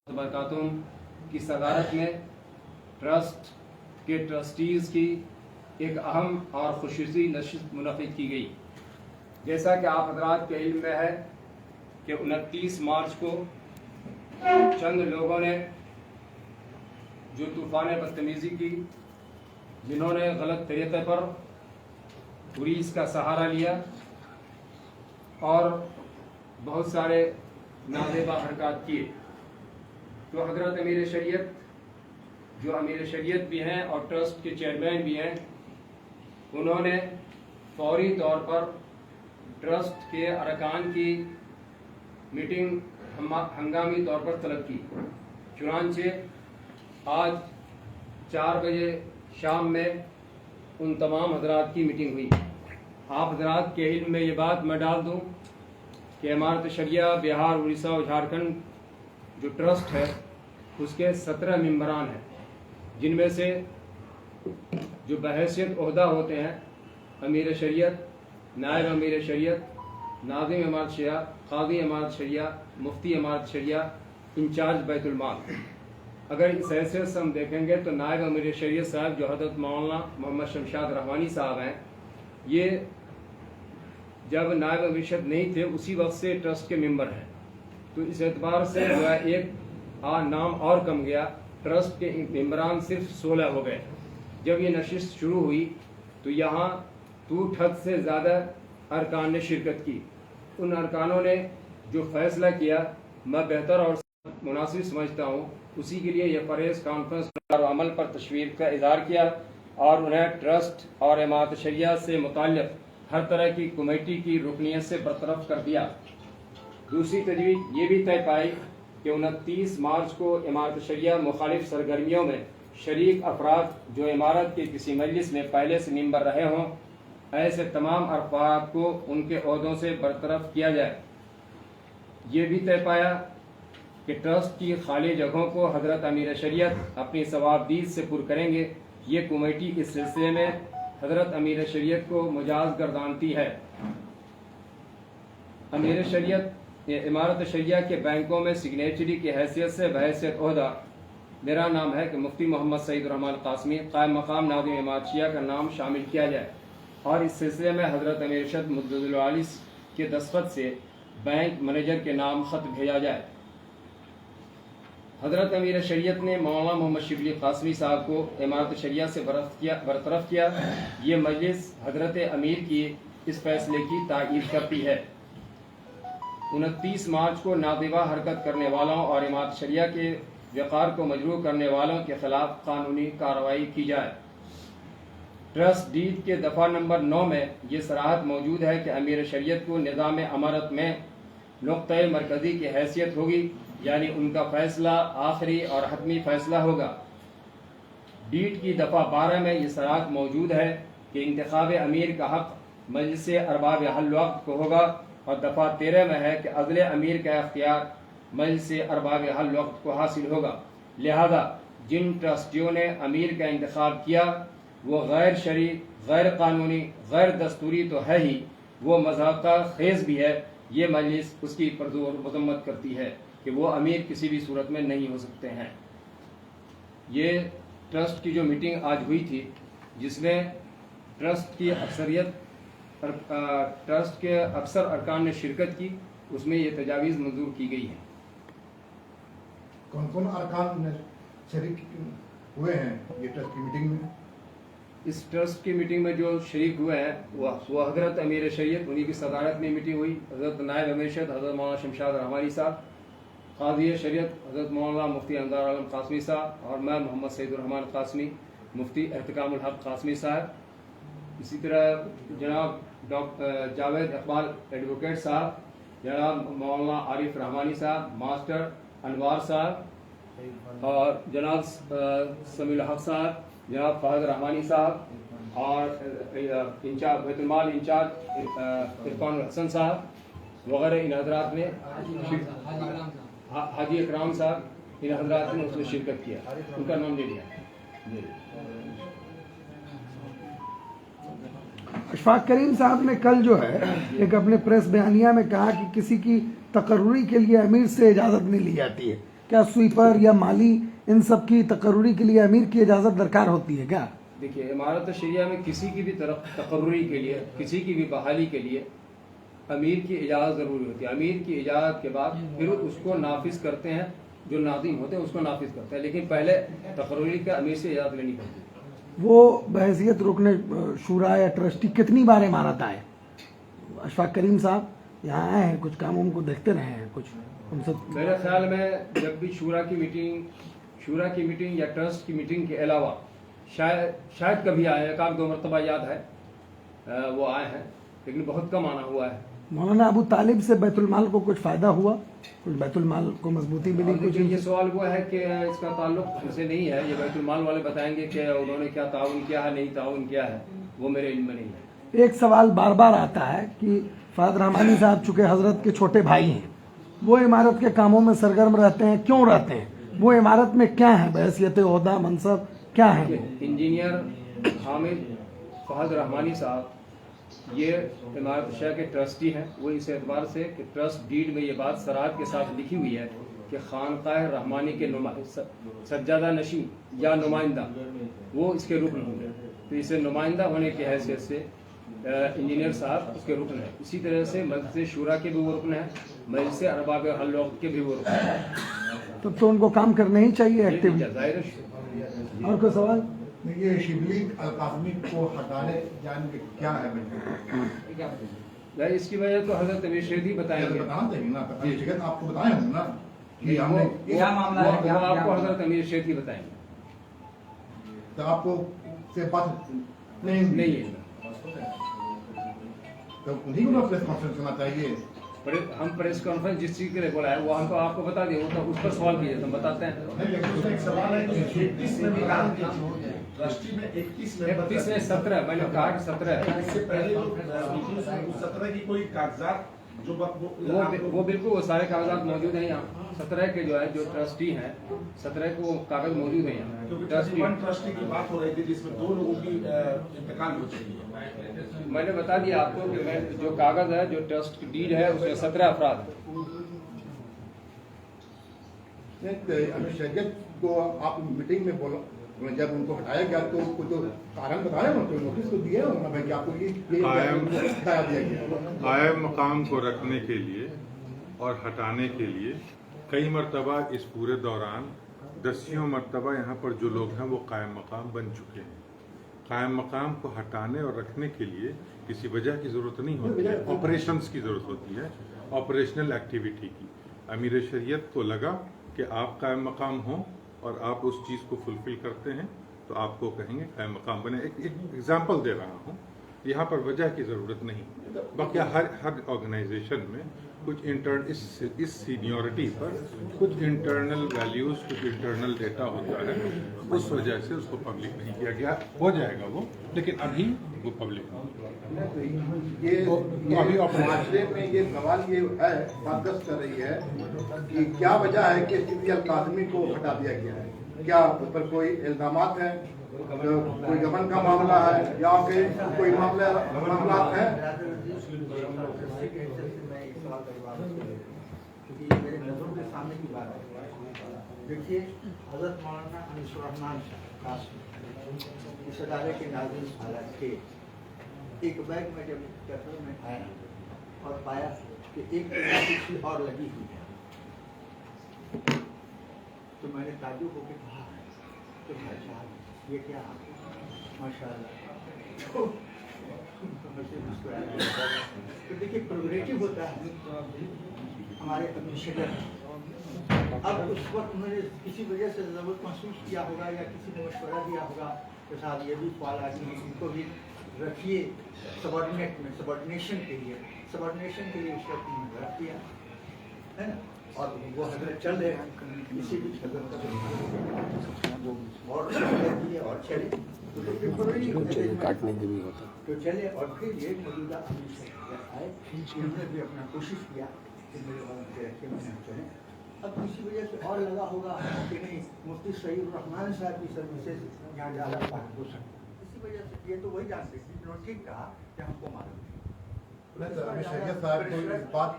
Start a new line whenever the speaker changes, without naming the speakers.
बरकातुहू की सदारत में ट्रस्ट के ट्रस्टीज़ की एक अहम और खुसूसी नशिस्त मुनक़िद की गई। जैसा कि आप हज़रात के इल्म में है कि 29 मार्च को चंद लोगों ने जो तूफ़ान बदतमीज़ी की, जिन्होंने गलत तरीक़े पर पुलिस का सहारा लिया और बहुत सारे नाजेबा हरकत किए, तो हज़रत अमीर शरीयत, जो अमीर शरीयत भी हैं और ट्रस्ट के चेयरमैन भी हैं, उन्होंने फौरी तौर पर ट्रस्ट के अरकान की मीटिंग हंगामी तौर पर तलब की। चुनांचे आज 4 बजे शाम में उन तमाम हज़रात की मीटिंग हुई। आप हज़रात के इल्म में ये बात मैं डाल दूँ कि इमारत शरिया बिहार, उड़ीसा और झारखंड जो ट्रस्ट है उसके 17 मेंबरान हैं, जिनमें से जो बहैसियत ओहदा होते हैं अमीर शरीयत, नायब अमीर शरीयत, नाज़िम इमारत शरिया, काज़ी इमारत शरिया, मुफ्ती इमारत शरिया, इंचार्ज बैतुल माल। अगर इस हैसियत से हम देखेंगे तो नायब अमीर शरीयत साहब जो हज़रत मौलाना मोहम्मद शमशाद रहमानी साहब हैं, ये जब नायब अमीर शरीयत नहीं थे उसी वक्त से ट्रस्ट के मेंबर हैं। तो इस एतबार से जो है एक नाम और कम गया, ट्रस्ट के मेंबरान सिर्फ 16 हो गए। जब ये नशिस्त शुरू हुई तो यहाँ 2 से ज़्यादा अरकान ने शिरकत की। उन अरकानों ने जो फैसला किया मैं बेहतर और मुनासिब समझता हूँ, उसी के लिए यह प्रेस कॉन्फ्रेंस और अमल पर तशवीर का इज़हार किया और उन्हें ट्रस्ट और इमारत शरिया से मुताल्लिक़ हर तरह की कमेटी की रुकनियत से बरतरफ कर दिया। दूसरी तजवीज़ ये भी तय पाई कि 29 मार्च को इमारत शरिया मुखालिफ सरगर्मियों में शरीक अफराद जो इमारत के किसी मजलिस में पहले से मेंबर रहे हों, ऐसे तमाम अफराद को उनके ओहदों से बरतरफ किया जाए। ये भी तय पाया कि ट्रस्ट की खाली जगहों को हज़रत अमीर शरीयत अपनी सवाबदीद से पुर करेंगे। ये कमेटी इस सिलसिले में हज़रत अमीर शरीयत को मुजाज गर्दानती है। अमीर शरीयत इमारत शरिया के बैंकों में सिग्नेचरी की हैसियत से बहैसियत ओहदा मेरा नाम है कि मुफ्ती मोहम्मद सईद रहमान कासमी कायम मकाम नाज़िम इमारत शरिया का नाम शामिल किया जाए और इस सिलसिले में हज़रत अमीर शद मुद्दतुल आली के दस्तखत से बैंक मैनेजर के नाम ख़त भेजा जाए। हज़रत अमीर शरीयत ने मौलाना मोहम्मद शिबली कासमी साहब को इमारत शरिया से बरतरफ किया। ये मजलिस हज़रत अमीर की इस फैसले की ताकीद करती है। 29 मार्च को नादिबा हरकत करने वालों और इमारत शरिया के वक़ार को मजरूह करने वालों के खिलाफ कानूनी कार्रवाई की जाए। ट्रस्ट डीड के दफ़ा नंबर 9 में ये सराहत मौजूद है कि अमीर शरीयत को निज़ाम अमारत में नुक़्ता मरकज़ी की हैसियत होगी, यानी उनका फ़ैसला आखिरी और हतमी फ़ैसला होगा। डीड की दफ़ा 12 में ये सराहत मौजूद है कि इंतखाब अमीर का हक़ मजलिस अरबाब हल वक्त को होगा और दफ़ा 13 में है कि अज़ले अमीर का इख्तियार मजलिस अरबाब हल वक्त को हासिल होगा। लिहाजा जिन ट्रस्टियों ने अमीर का इंतखाब किया वो गैर शरई, गैर कानूनी, गैर दस्तूरी तो है ही, वो मज़ाक़ा खेज़ भी है। ये मजलिस उसकी परज़ोर मज़म्मत करती है कि वो अमीर किसी भी सूरत में नहीं हो सकते हैं। ये ट्रस्ट की जो मीटिंग आज हुई थी, जिसमें ट्रस्ट की अक्सरियत ट्रस्ट के अक्सर अरकान ने शिरकत की, उसमें ये तजावीज़ मंजूर की गई हैं।
कौन कौन अरकान शरीक हुए हैं ये ट्रस्ट की मीटिंग में?
इस ट्रस्ट की मीटिंग में जो शरीक हुए हैं वो हज़रत अमीर शरीयत, उन्हीं की सदारत में मीटिंग हुई। हज़रत नायब अमीर शरीयत हज़रत मौलाना शमशाद रहमानी साहब, काज़ी शरीयत हज़रत मौलाना मुफ्ती अंजार आलम कासमी साहब और मैं मोहम्मद सईद रहमान कासमी, मुफ्ती एहतिकामुल हक कासमी साहब। इसी तरह जनाब डॉक्टर जावेद इकबाल एडवोकेट साहब, जनाब मौलाना आरिफ रहमानी साहब, मास्टर अनवार साहब और जनाब समील हक साहब, जनाब फ़हद रहमानी साहब और इंचार्ज बैतुल माल इंचार्ज इरफान हसन साहब वगैरह इन हजरात ने, हाजी इकराम साहब, इन हजरात ने उसमें शिरकत किया। उनका नाम ले लिया।
अशफाक करीम साहब ने कल जो है एक अपने प्रेस बयानिया में कहा कि किसी की तकर्रुरी के लिए अमीर से इजाज़त नहीं ली जाती है, क्या स्वीपर या माली इन सब की तकर्रुरी के लिए अमीर की इजाज़त दरकार होती है क्या?
देखिए, इमारत शरिया में किसी की भी तरफ तकर्रुरी के लिए, किसी की भी बहाली के लिए अमीर की इजाज़त ज़रूरी होती है। अमीर की इजाज़त के बाद फिर उसको नाफिज करते हैं, जो नाज़िम होते हैं उसको नाफिज करते हैं, लेकिन पहले तकर्रुरी का अमीर से इजाज़त लेनी पड़ती है।
वो बहैसियत रुकने शूरा या ट्रस्टी कितनी बार इमारत आए? अशफाक करीम साहब यहाँ आए हैं, कुछ काम उनको देखते रहे हैं, कुछ उनसे
मेरे ख्याल में जब भी शूरा की मीटिंग या ट्रस्ट की मीटिंग के अलावा शायद कभी आए, एक आध दो मरतबा याद है वो आए हैं, लेकिन बहुत कम आना हुआ है।
मौलाना अबू तालिब से बैतुलमाल को कुछ फ़ायदा हुआ? कुछ बैतुलमाल को मजबूती मिली? कुछ
ये सवाल वो है कि इसका ताल्लुक हमसे नहीं है, ये बैतुलमाल वाले बताएंगे कि उन्होंने क्या ताउन किया है, नहीं ताउन किया है, वो मेरे इल्म में नहीं है।
एक सवाल बार बार आता है कि फ़ाद रहमानी साहब चूँकि हज़रत के छोटे भाई हैं, वो इमारत के कामों में सरगर्म रहते हैं, क्यों रहते हैं? वो इमारत में क्या है, बहैसियत ओहदा मनसब क्या है?
इंजीनियर हामिद फ़ाद रहमानी साहब ये इमारत शाह के ट्रस्टी हैं। वो इस एतबार से कि ट्रस्ट डीड में ये बात सराहत के साथ लिखी हुई है कि खानकाह रहमानी के सज्जादा नशीं या नुमाइंदा वो इसके रुकन होंगे, तो इसे नुमाइंदा होने की हैसियत से इंजीनियर साहब उसके रुकन है। इसी तरह से मजलिस शूरा के भी वो रुकन है, मजलिस अरबाब हल्लौक़ के भी वो रुकन है।
तो उनको काम करना ही चाहिए एक्टिवली।
जाहिर है।
और कोई सवाल?
ये शिबली अल-काज़मी को हटाने जाने क्या है?
इसकी वजह तो हजरत अमीर शेदी बताएंगे।
बताना चाहिए ना, शिकत आपको बताए होंगे ना कि हमने
क्या मामला है,
वो आपको हजरत अमीर शेदी बताएंगे।
तो आपको से बात नहीं
है
तो उन्हीं को प्रेस कॉन्फ्रेंस करना चाहिए।
हम प्रेस कॉन्फ्रेंस जिस चीज के लिए बोला है वो हम तो आपको बता दिए, वो तो उस पर सवाल कीजिए, हम बताते हैं।
एक सवाल है कि 31 में भी काम किया, ट्रस्टी में 31
में 17, मैंने कहा कि 17
इससे पहले 17 की कोई कागजात जो
वो बिल्कुल वो सारे कागजात मौजूद हैं यहाँ। 17 के जो है जो ट्रस्टी हैं 17 को कागज मौजूद हैं यहाँ।
क्योंकि ट्रस्टी की बात हो रही थी जिसमें 2 लोगों की इंतकाल हो चुकी है।
मैंने बता दिया आपको कि मैं जो कागज है जो ट्रस्ट की डीड है उसमें 17 अफराद हैं।
अमीर शरीयत को आप मीटिंग में बोला, जब उनको हटाया गया तो कुछ तो कारण बताया ना, तो नोटिस तो दिया होगा भाई कि आपको ये हटाया दिया गया।
कायम मकाम को रखने के लिए और हटाने के लिए कई मरतबा इस पूरे दौरान दसियों मरतबा यहाँ पर जो लोग हैं वो कायम मकाम बन चुके हैं। कायम मकाम को हटाने और रखने के लिए किसी वजह की ज़रूरत नहीं होती है, ऑपरेशंस की ज़रूरत होती है, ऑपरेशनल एक्टिविटी की। अमीर शरीयत को लगा कि आप कायम मकाम हों और आप उस चीज़ को फुलफिल करते हैं तो आपको कहेंगे कायम मकाम बने। एक एग्जाम्पल दे रहा हूँ, यहाँ पर वजह की ज़रूरत नहीं। बाकी हर ऑर्गेनाइजेशन में कुछ इस सीनियरिटी पर कुछ इंटरनल वैल्यूज़, कुछ इंटरनल डेटा होता है, उस वजह से उसको पब्लिक नहीं किया गया। हो जाएगा वो, लेकिन अभी वो पब्लिक नहीं।
ये
अभी
माशरे में ये सवाल ये है, बात कर रही है कि क्या वजह है कि शिबली अल-काज़मी को हटा दिया गया है? क्या उस पर कोई इल्जामात है, कोई गबन का मामला है या फिर कोई मामला है?
क्योंकि मेरे नजरों के सामने की बात है। देखिए, हजरत मौलाना अनीसुर रहमान साहब इस अदारे के नाज़िम हालात के एक बैग में जब कैफे में आया और पाया कि एक किसी और लगी हुई है, तो मैंने ताज्जुब होकर कहा कि भाई साहब ये क्या माशाअल्लाह। तो देखिए, प्रोग्रेसिव होता है हमारे एडमिनिस्ट्रेटर। अब उस वक्त उन्होंने किसी वजह से ज़रूरत महसूस किया होगा या किसी ने मशवरा दिया होगा कि साहब ये भी सवाल आदमी इनको भी रखिए सबॉर्डिनेशन के लिए उसका रख दिया है ना। और वो हजरत चल रहे हैं किसी भी हजरत और चले
काटने के भी होता
तो चले। और फिर ये मौजूदा आए, उन्होंने भी अपना कोशिश किया कि मेरे वाले रखे मैंने चले। अब किसी वजह से और लगा होगा कि नहीं मुफ्ती सईद रहमान साहब की सर्विसेज यहाँ ज़्यादा बात हो सकती, इसी वजह से। ये तो वही जानते थे, उन्होंने ठीक कहा कि हमको मालूम
अमीर शरीयत साहब को इस बात